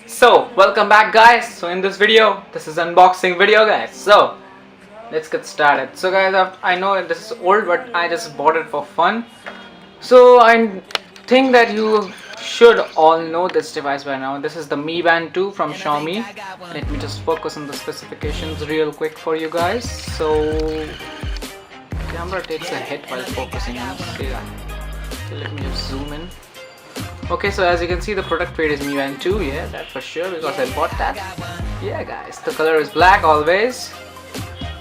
So welcome back guys. So in this video, this is unboxing video guys. So let's get started. So guys, I know this is old but I just bought it for fun. So I think that you should all know this device by now. This is the Mi Band 2 from Xiaomi. Let me just focus on the specifications real quick for you guys. So camera takes a hit while focusing on this. See that? So let me just zoom in. Okay, so as you can see, the product weight is Mi Band 2, yeah, that for sure, because I bought that. Yeah guys, the color is black always.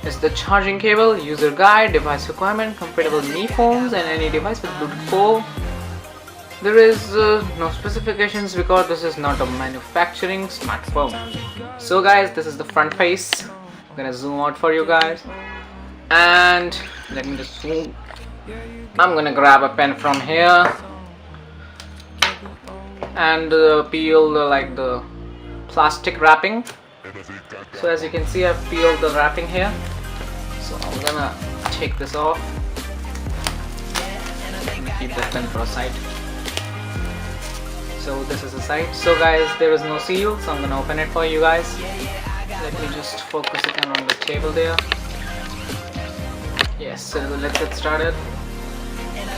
It's the charging cable, user guide, device requirement, compatible Mi phones and any device with Bluetooth 4. There is no specifications because this is not a manufacturing smartphone. So guys, this is the front face. I'm gonna zoom out for you guys. And let me just zoom. I'm gonna grab a pen from here and peel the plastic wrapping. So as you can see, I've peeled the wrapping here, so I'm gonna take this off. Keep this pen for a side. So this is the side. So guys, there is no seal, so I'm gonna open it for you guys. Let me just focus it on the table there. Yes, so let's get started.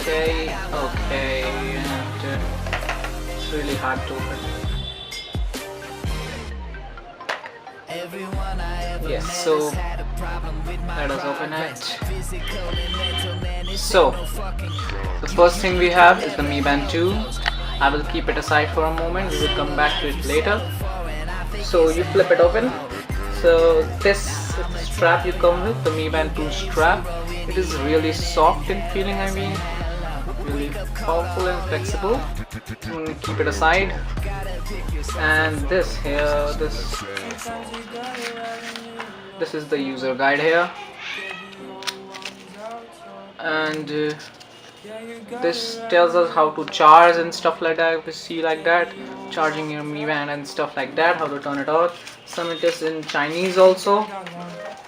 Okay, and it's really hard to open. Yes, so let us open it. So the first thing we have is the Mi Band 2. I will keep it aside for a moment. We will come back to it later. So you flip it open. So this is the strap you come with, the Mi Band 2 strap. It is really soft in feeling, I mean really powerful and flexible. I'm going to keep it aside. And this here, this is the user guide here, and this tells us how to charge and stuff like that. We see like that, charging your Mi Band and stuff like that, how to turn it off. Some it is in Chinese also,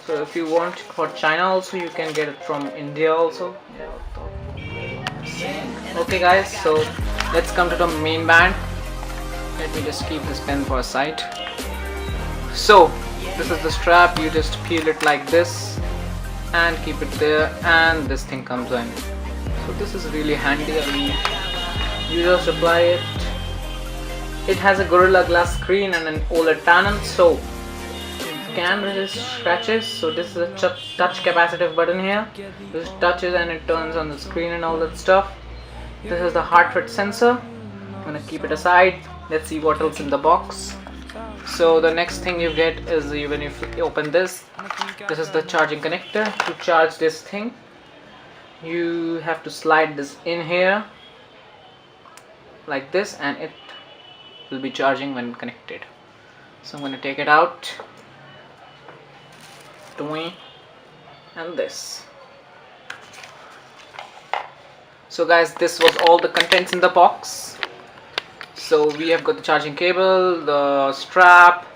so if you want for China also, you can get it from India also. Okay guys, so let's come to the main band. Let me just keep this pen for a side. So this is the strap. You just peel it like this and keep it there, and this thing comes in. So this is really handy. I mean, you just apply it. It has a Gorilla Glass screen and an OLED panel, so it can resist scratches. So this is a touch capacitive button here. This touches and it turns on the screen and all that stuff. This is the heart rate sensor. I'm gonna keep it aside. Let's see what else in the box. So the next thing you get is, when you open this is the charging connector. To charge this thing, you have to slide this in here like this, and it will be charging when connected. So I'm going to take it out, and this. So guys, this was all the contents in the box. So we have got the charging cable, the strap,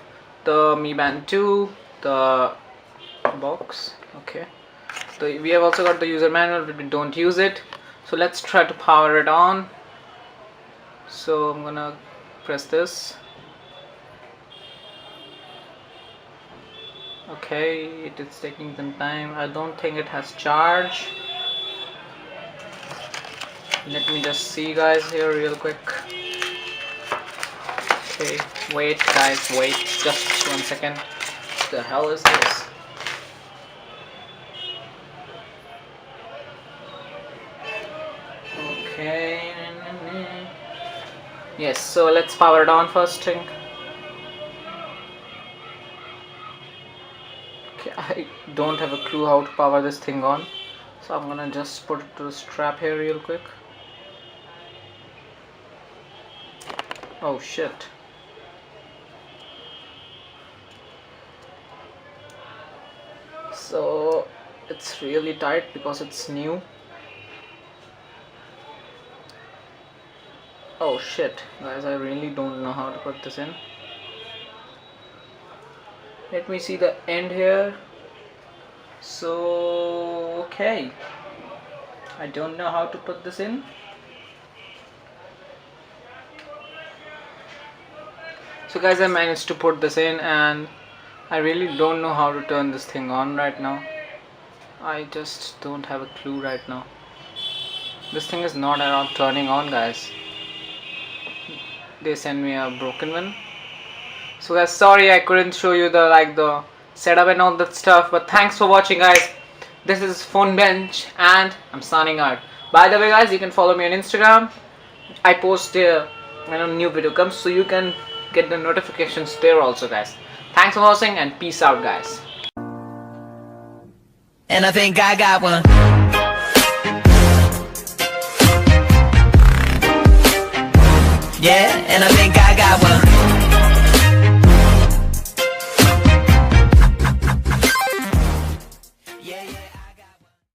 the Mi Band 2, the box. Okay, so we have also got the user manual, but we don't use it. So let's try to power it on. So I'm gonna press this. Okay, it is taking some time. I don't think it has charge. Let me just see guys here real quick. Okay, wait guys, wait just 1 second. What the hell is this? Okay, yes, so let's power it on first thing. Okay, I don't have a clue how to power this thing on, so I'm gonna just put it to the strap here real quick. Oh shit. So it's really tight because it's new. Oh shit guys, I really don't know how to put this in. Let me see the end here. So okay, I don't know how to put this in. So guys, I managed to put this in, and I really don't know how to turn this thing on right now. I just don't have a clue right now. This thing is not at all turning on, guys. They sent me a broken one. So guys, sorry I couldn't show you the setup and all that stuff, but thanks for watching, guys. This is Phone Bench and I'm signing out. By the way, guys, you can follow me on Instagram. I post when a new video comes, so you can get the notifications there also, guys. Thanks for watching and peace out, guys. And I think I got one. Yeah, and I think I got one.